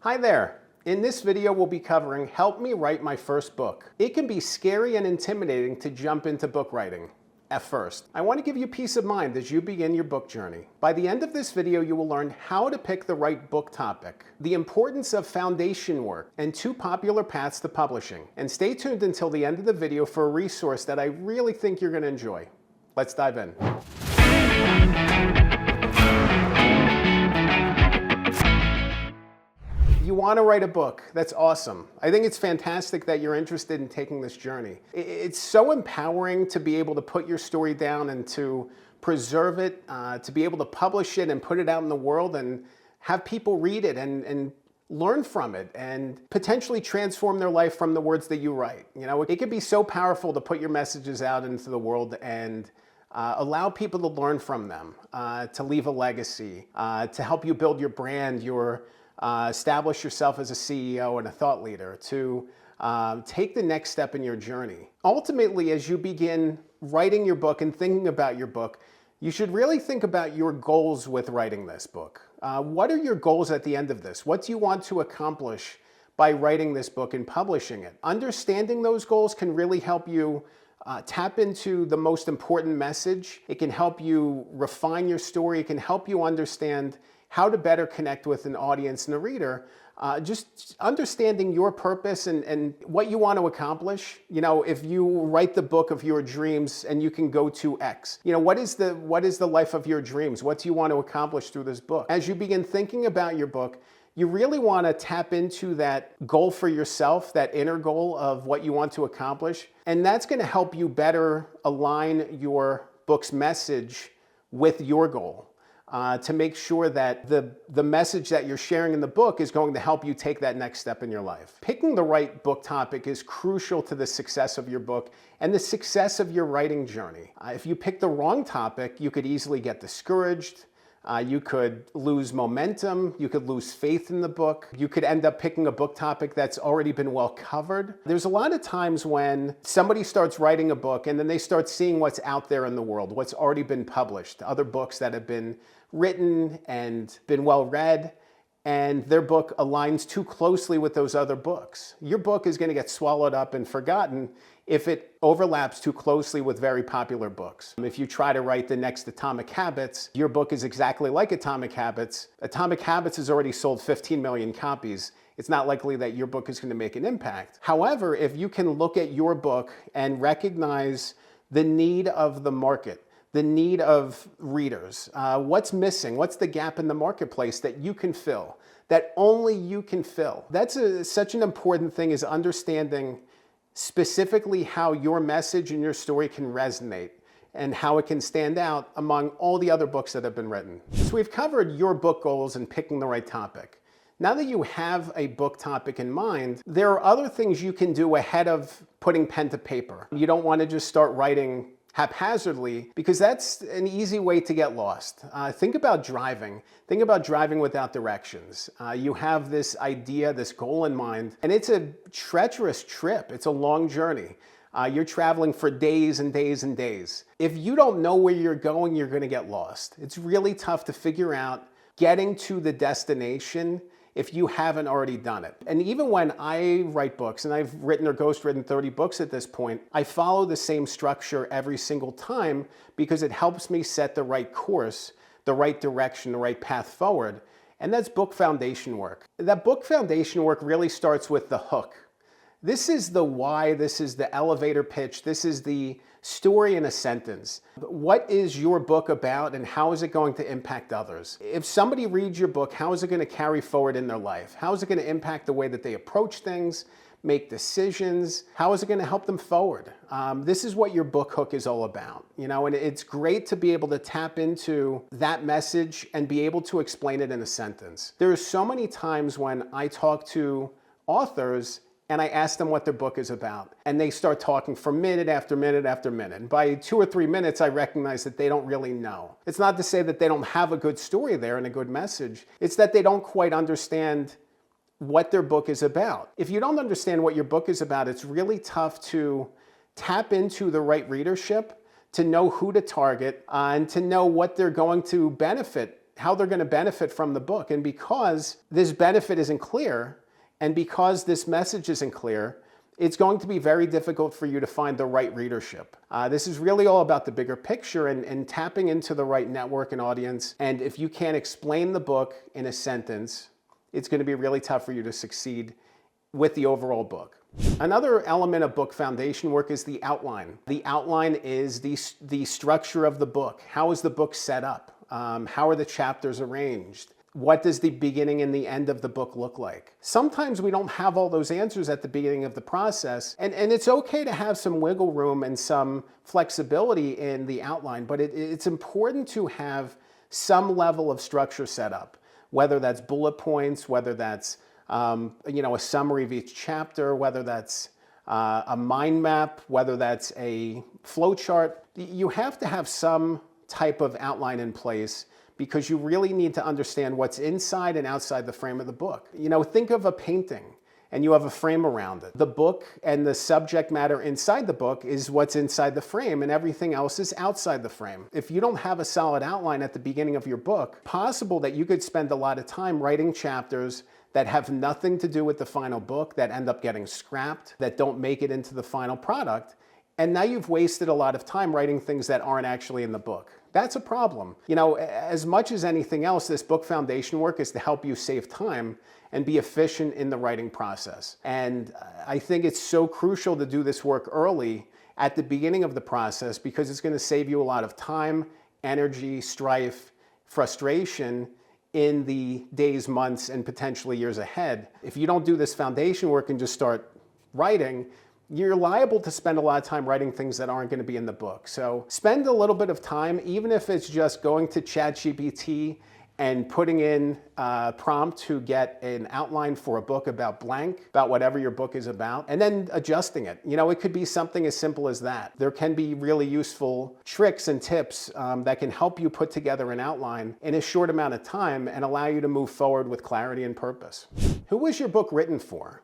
Hi there. In this video, we'll be covering Help Me Write My First Book. It can be scary and intimidating to jump into book writing at first. I want to give you peace of mind as you begin your book journey. By the end of this video, you will learn how to pick the right book topic, the importance of foundation work, and 2 popular paths to publishing. And stay tuned until the end of the video for a resource that I really think you're going to enjoy. Let's dive in. You want to write a book. That's awesome. I think it's fantastic that you're interested in taking this journey. It's so empowering to be able to put your story down and to preserve it, to be able to publish it and put it out in the world and have people read it and learn from it and potentially transform their life from the words that you write. You know, it can be so powerful to put your messages out into the world and allow people to learn from them, to leave a legacy, to help you build your brand, establish yourself as a CEO and a thought leader, to take the next step in your journey. Ultimately, as you begin writing your book and thinking about your book, you should really think about your goals with writing this book. What are your goals at the end of this? What do you want to accomplish by writing this book and publishing it? Understanding those goals can really help you tap into the most important message. It can help you refine your story. It can help you understand how to better connect with an audience and a reader. Just understanding your purpose and what you want to accomplish. You know, if you write the book of your dreams and you can go to X, you know, what is the life of your dreams? What do you want to accomplish through this book? As you begin thinking about your book, you really want to tap into that goal for yourself, that inner goal of what you want to accomplish. And that's going to help you better align your book's message with your goal. To make sure that the message that you're sharing in the book is going to help you take that next step in your life. Picking the right book topic is crucial to the success of your book and the success of your writing journey. If you pick the wrong topic, you could easily get discouraged. You could lose momentum. You could lose faith in the book. You could end up picking a book topic that's already been well covered. There's a lot of times when somebody starts writing a book and then they start seeing what's out there in the world, what's already been published, other books that have been written and been well read, and their book aligns too closely with those other books. Your book is going to get swallowed up and forgotten if it overlaps too closely with very popular books. If you try to write the next Atomic Habits, your book is exactly like Atomic Habits. Atomic Habits has already sold 15 million copies. It's not likely that your book is going to make an impact. However, if you can look at your book and recognize the need of the market, the need of readers, what's missing, what's the gap in the marketplace that you can fill, that only you can fill. That's such an important thing, is understanding specifically how your message and your story can resonate and how it can stand out among all the other books that have been written. So we've covered your book goals and picking the right topic. Now that you have a book topic in mind, there are other things you can do ahead of putting pen to paper. You don't want to just start writing haphazardly, because that's an easy way to get lost. Think about driving. Think about driving without directions. You have this idea, this goal in mind, and it's a treacherous trip. It's a long journey. You're traveling for days and days and days. If you don't know where you're going, you're going to get lost. It's really tough to figure out getting to the destination if you haven't already done it. And even when I write books, and I've written or ghostwritten 30 books at this point, I follow the same structure every single time because it helps me set the right course, the right direction, the right path forward. And that's book foundation work. That book foundation work really starts with the hook. This is the why, this is the elevator pitch, this is the story in a sentence. What is your book about and how is it going to impact others? If somebody reads your book, how is it going to carry forward in their life? How is it going to impact the way that they approach things, make decisions? How is it going to help them forward? This is what your book hook is all about, you know, and it's great to be able to tap into that message and be able to explain it in a sentence. There are so many times when I talk to authors and I ask them what their book is about, and they start talking for minute after minute after minute. And by 2 or 3 minutes, I recognize that they don't really know. It's not to say that they don't have a good story there and a good message. It's that they don't quite understand what their book is about. If you don't understand what your book is about, it's really tough to tap into the right readership, to know who to target, and to know what they're going to benefit how they're going to benefit from the book. And because this benefit isn't clear, and because this message isn't clear, it's going to be very difficult for you to find the right readership. This is really all about the bigger picture and tapping into the right network and audience. And if you can't explain the book in a sentence, it's going to be really tough for you to succeed with the overall book. Another element of book foundation work is the outline. The outline is the structure of the book. How is the book set up? How are the chapters arranged? What does the beginning and the end of the book look like? Sometimes we don't have all those answers at the beginning of the process, and it's okay to have some wiggle room and some flexibility in the outline, but it's important to have some level of structure set up, whether that's bullet points, whether that's a summary of each chapter, whether that's a mind map, whether that's a flow chart. You have to have some type of outline in place because you really need to understand what's inside and outside the frame of the book. Think of a painting and you have a frame around it. The book and the subject matter inside the book is what's inside the frame, and everything else is outside the frame. If you don't have a solid outline at the beginning of your book, possible that you could spend a lot of time writing chapters that have nothing to do with the final book, that end up getting scrapped, that don't make it into the final product. And now you've wasted a lot of time writing things that aren't actually in the book. That's a problem. As much as anything else, this book foundation work is to help you save time and be efficient in the writing process. And I think it's so crucial to do this work early at the beginning of the process because it's going to save you a lot of time, energy, strife, frustration in the days, months, and potentially years ahead. If you don't do this foundation work and just start writing, you're liable to spend a lot of time writing things that aren't going to be in the book. So spend a little bit of time, even if it's just going to ChatGPT and putting in a prompt to get an outline for a book about blank, about whatever your book is about, and then adjusting it. It could be something as simple as that. There can be really useful tricks and tips that can help you put together an outline in a short amount of time and allow you to move forward with clarity and purpose. Who was your book written for?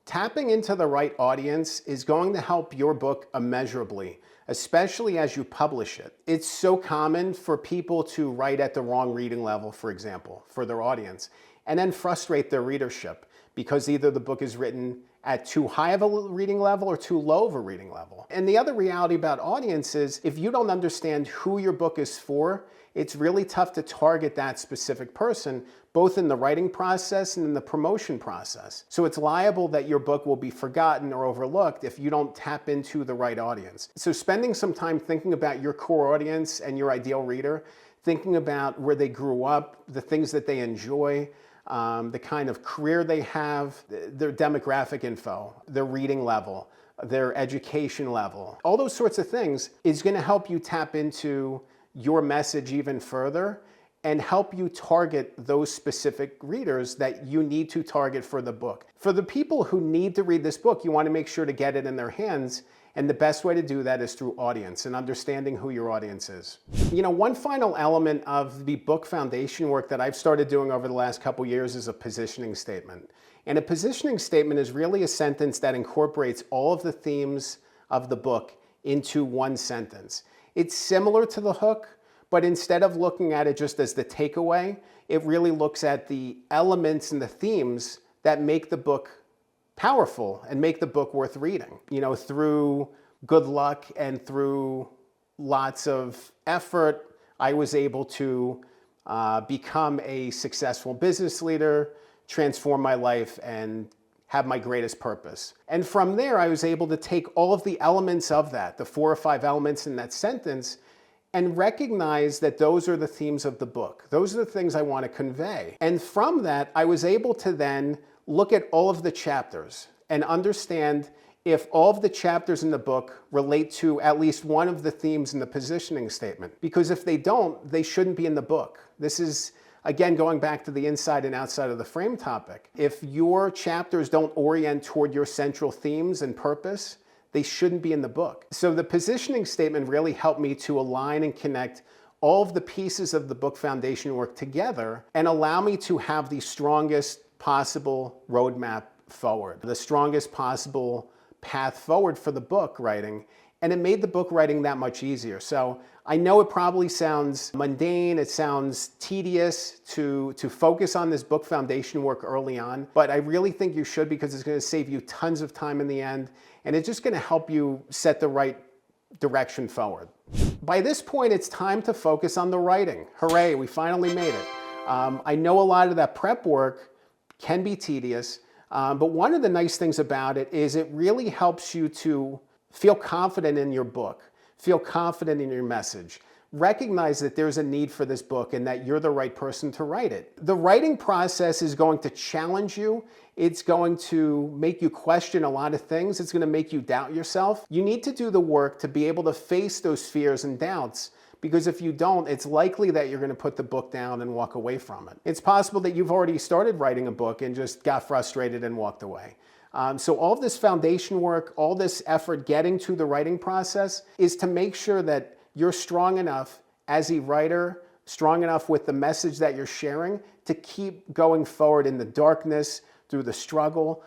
Tapping into the right audience is going to help your book immeasurably, especially as you publish it. It's so common for people to write at the wrong reading level, for example, for their audience, and then frustrate their readership because either the book is written at too high of a reading level or too low of a reading level. And the other reality about audience is if you don't understand who your book is for, it's really tough to target that specific person, both in the writing process and in the promotion process. So it's liable that your book will be forgotten or overlooked if you don't tap into the right audience. So spending some time thinking about your core audience and your ideal reader, thinking about where they grew up, the things that they enjoy, the kind of career they have, their demographic info, their reading level, their education level, all those sorts of things is going to help you tap into your message even further and help you target those specific readers that you need to target for the book. For the people who need to read this book, you want to make sure to get it in their hands, and the best way to do that is through audience and understanding who your audience is. One final element of the book foundation work that I've started doing over the last couple years is a positioning statement. And a positioning statement is really a sentence that incorporates all of the themes of the book into one sentence. It's similar to the hook, but instead of looking at it just as the takeaway, it really looks at the elements and the themes that make the book powerful and make the book worth reading. Through good luck and through lots of effort, I was able to become a successful business leader, transform my life, and have my greatest purpose. And from there, I was able to take all of the elements of that, the 4 or 5 elements in that sentence, and recognize that those are the themes of the book. Those are the things I want to convey. And from that, I was able to then look at all of the chapters and understand if all of the chapters in the book relate to at least one of the themes in the positioning statement. Because if they don't, they shouldn't be in the book. This is, again, going back to the inside and outside of the frame topic. If your chapters don't orient toward your central themes and purpose, they shouldn't be in the book. So the positioning statement really helped me to align and connect all of the pieces of the book foundation work together and allow me to have the strongest possible roadmap forward, the strongest possible path forward for the book writing and it made the book writing that much easier. So I know it probably sounds mundane, it sounds tedious to focus on this book foundation work early on, but I really think you should, because it's going to save you tons of time in the end, and it's just going to help you set the right direction forward. By this point, it's time to focus on the writing. Hooray, we finally made it. I know a lot of that prep work can be tedious, but one of the nice things about it is it really helps you to feel confident in your book, feel confident in your message. Recognize that there's a need for this book and that you're the right person to write it. The writing process is going to challenge you. It's going to make you question a lot of things. It's going to make you doubt yourself. You need to do the work to be able to face those fears and doubts, because if you don't, it's likely that you're going to put the book down and walk away from it. It's possible that you've already started writing a book and just got frustrated and walked away. So all of this foundation work, all this effort getting to the writing process is to make sure that you're strong enough as a writer, strong enough with the message that you're sharing to keep going forward in the darkness, through the struggle,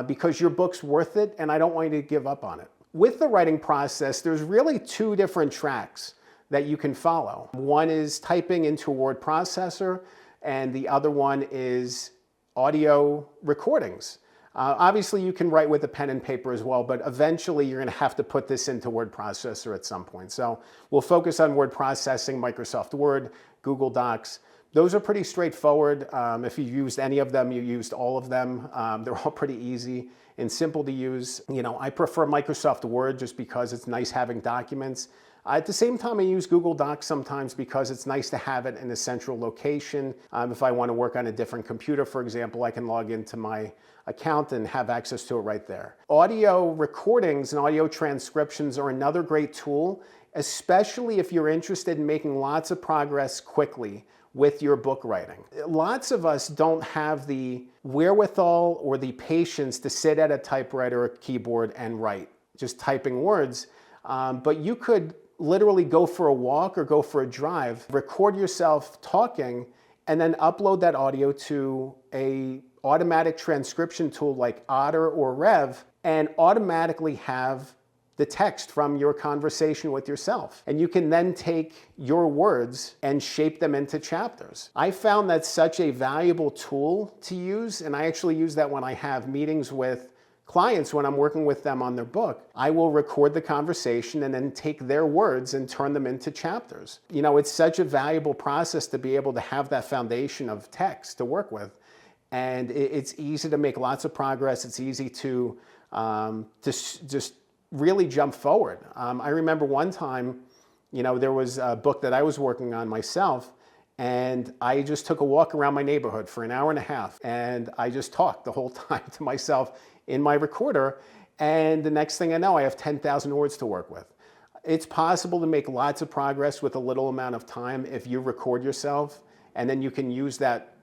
because your book's worth it, and I don't want you to give up on it. With the writing process, there's really two different tracks that you can follow. One is typing into a word processor, and the other one is audio recordings. Obviously, you can write with a pen and paper as well, but eventually you're going to have to put this into word processor at some point. So we'll focus on word processing, Microsoft Word, Google Docs. Those are pretty straightforward. If you used any of them, you used all of them. They're all pretty easy and simple to use. You know, I prefer Microsoft Word just because it's nice having documents. At the same time, I use Google Docs sometimes because it's nice to have it in a central location. If I want to work on a different computer, for example, I can log into my account and have access to it right there. Audio recordings and audio transcriptions are another great tool, especially if you're interested in making lots of progress quickly with your book writing. Lots of us don't have the wherewithal or the patience to sit at a typewriter or keyboard and write, just typing words. But you could literally go for a walk or go for a drive, record yourself talking, and then upload that audio to a automatic transcription tool like Otter or Rev, and automatically have the text from your conversation with yourself. And you can then take your words and shape them into chapters. I found that such a valuable tool to use, and I actually use that when I have meetings with clients, when I'm working with them on their book. I will record the conversation and then take their words and turn them into chapters. You know, it's such a valuable process to be able to have that foundation of text to work with. And it's easy to make lots of progress. It's easy to just really jump forward. I remember one time, you know, there was a book that I was working on myself, and I just took a walk around my neighborhood for an hour and a half, and I just talked the whole time to myself in my recorder, and the next thing I know, I have 10,000 words to work with. It's possible to make lots of progress with a little amount of time if you record yourself, and then you can use that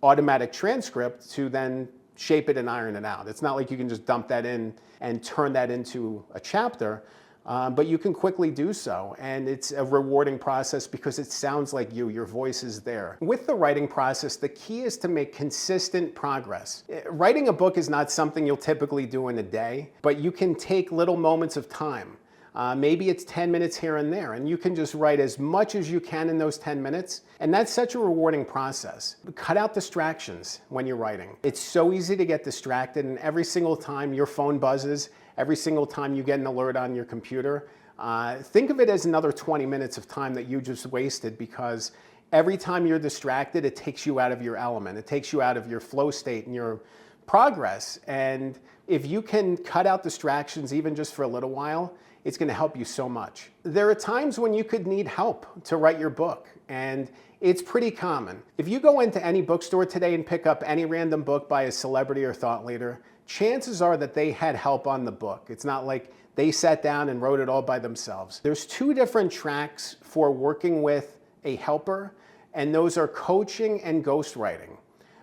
automatic transcript to then shape it and iron it out. It's not like you can just dump that in and turn that into a chapter, but you can quickly do so. And it's a rewarding process because it sounds like you, your voice is there. With the writing process, the key is to make consistent progress. Writing a book is not something you'll typically do in a day, but you can take little moments of time. Maybe it's 10 minutes here and there, and you can just write as much as you can in those 10 minutes. And that's such a rewarding process. Cut out distractions when you're writing. It's so easy to get distracted, and every single time your phone buzzes, every single time you get an alert on your computer, think of it as another 20 minutes of time that you just wasted, because every time you're distracted, it takes you out of your element. It takes you out of your flow state and your progress. And if you can cut out distractions even just for a little while, it's going to help you so much. There are times when you could need help to write your book, and it's pretty common. If you go into any bookstore today and pick up any random book by a celebrity or thought leader, chances are that they had help on the book. It's not like they sat down and wrote it all by themselves. There's two different tracks for working with a helper, and those are coaching and ghostwriting.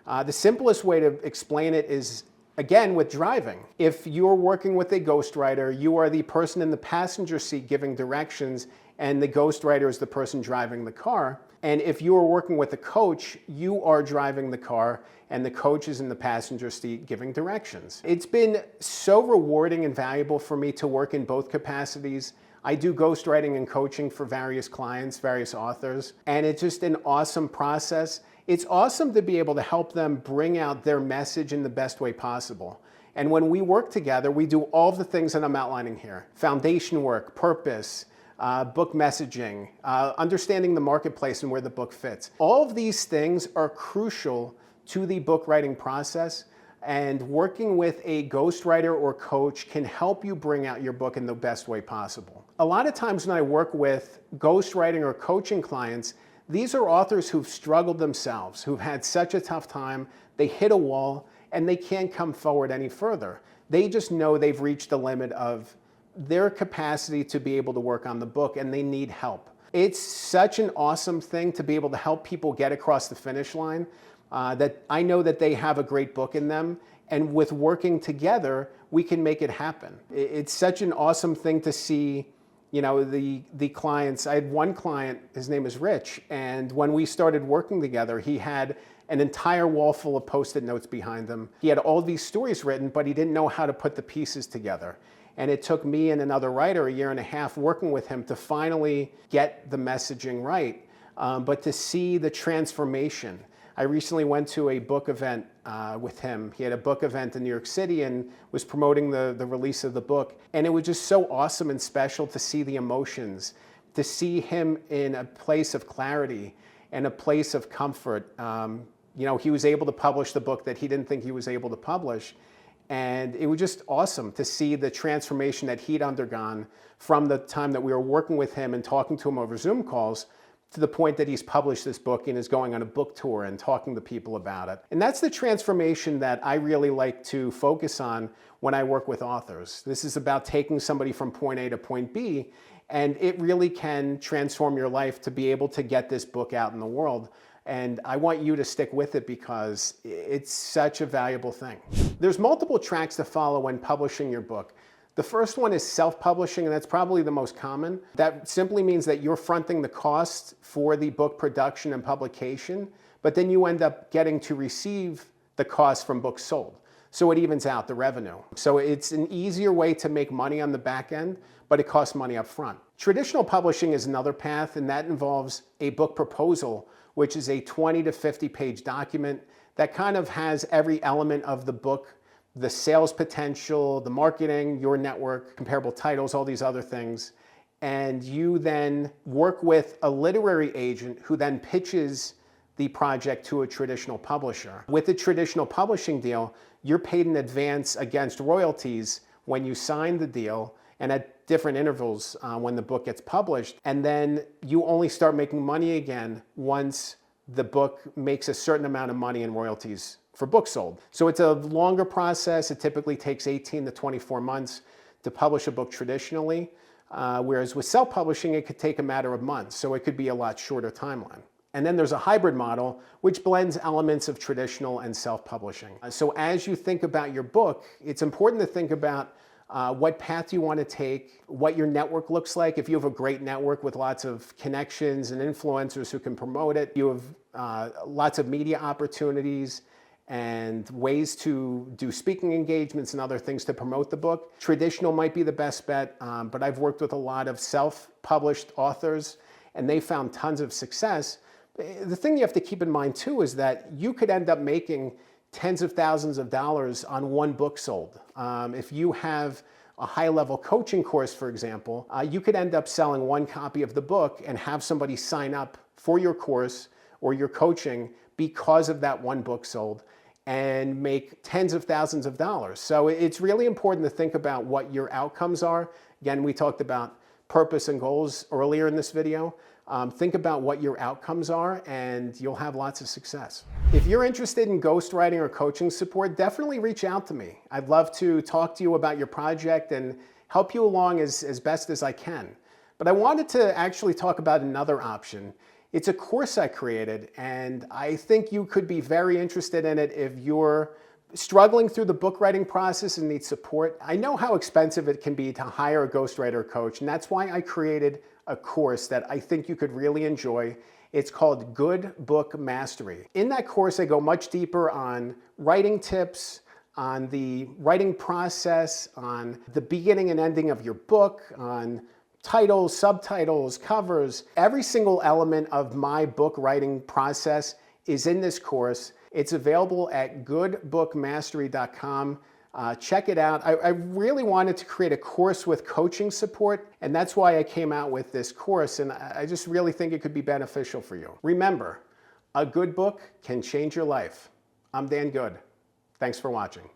The simplest way to explain it is, again, with driving. If you're working with a ghostwriter, you are the person in the passenger seat giving directions, and the ghostwriter is the person driving the car. And if you are working with a coach, you are driving the car and the coach is in the passenger seat giving directions. It's been so rewarding and valuable for me to work in both capacities. I do ghostwriting and coaching for various clients, various authors, and it's just an awesome process. It's awesome to be able to help them bring out their message in the best way possible. And when we work together, we do all of the things that I'm outlining here. Foundation work, purpose, book messaging, understanding the marketplace and where the book fits. All of these things are crucial to the book writing process, and working with a ghostwriter or coach can help you bring out your book in the best way possible. A lot of times when I work with ghostwriting or coaching clients, these are authors who've struggled themselves, who've had such a tough time, they hit a wall, and they can't come forward any further. They just know they've reached the limit of their capacity to be able to work on the book, and they need help. It's such an awesome thing to be able to help people get across the finish line, that I know that they have a great book in them, and with working together, we can make it happen. It's such an awesome thing to see, you know, the clients. I had one client, his name is Rich, and when we started working together, he had an entire wall full of Post-it notes behind him. He had all these stories written, but he didn't know how to put the pieces together. And it took me and another writer a year and a half working with him to finally get the messaging right, but to see the transformation. I recently went to a book event with him. He had a book event in New York City and was promoting the release of the book. And it was just so awesome and special to see the emotions, to see him in a place of clarity and a place of comfort. You know, he was able to publish the book that he didn't think he was able to publish. And it was just awesome to see the transformation that he'd undergone from the time that we were working with him and talking to him over Zoom calls to the point that he's published this book and is going on a book tour and talking to people about it. And that's the transformation that I really like to focus on when I work with authors. This is about taking somebody from point A to point B, and it really can transform your life to be able to get this book out in the world. And I want you to stick with it because it's such a valuable thing. There's multiple tracks to follow when publishing your book. The first one is self-publishing, and that's probably the most common. That simply means that you're fronting the cost for the book production and publication, but then you end up getting to receive the cost from books sold. So it evens out the revenue. So it's an easier way to make money on the back end, but it costs money up front. Traditional publishing is another path, and that involves a book proposal, which is a 20 to 50 page document that kind of has every element of the book: the sales potential, the marketing, your network, comparable titles, all these other things. And you then work with a literary agent who then pitches the project to a traditional publisher. With a traditional publishing deal, you're paid in advance against royalties when you sign the deal and at different intervals when the book gets published. And then you only start making money again once the book makes a certain amount of money in royalties for books sold. So it's a longer process. It typically takes 18 to 24 months to publish a book traditionally, whereas with self-publishing, it could take a matter of months. So it could be a lot shorter timeline. And then there's a hybrid model, which blends elements of traditional and self-publishing. So as you think about your book, it's important to think about what path you want to take, what your network looks like. If you have a great network with lots of connections and influencers who can promote it, you have lots of media opportunities and ways to do speaking engagements and other things to promote the book. Traditional might be the best bet, but I've worked with a lot of self-published authors and they found tons of success. The thing you have to keep in mind too is that you could end up making tens of thousands of dollars on one book sold. If you have a high-level coaching course, for example, you could end up selling one copy of the book and have somebody sign up for your course or your coaching because of that one book sold and make tens of thousands of dollars. So it's really important to think about what your outcomes are. Again, we talked about purpose and goals earlier in this video. Think about what your outcomes are and you'll have lots of success. If you're interested in ghostwriting or coaching support, definitely reach out to me. I'd love to talk to you about your project and help you along as best as I can. But I wanted to actually talk about another option. It's a course I created and I think you could be very interested in it if you're struggling through the book writing process and need support. I know how expensive it can be to hire a ghostwriter coach, and that's why I created a course that I think you could really enjoy It's called Good Book Mastery. In that course, I go much deeper on writing tips, on the writing process, on the beginning and ending of your book, on titles, subtitles, covers. Every single element of my book writing process is in this course. It's available at goodbookmastery.com. Check it out. I really wanted to create a course with coaching support, and that's why I came out with this course, and I just really think it could be beneficial for you. Remember, a good book can change your life. I'm Dan Good. Thanks for watching.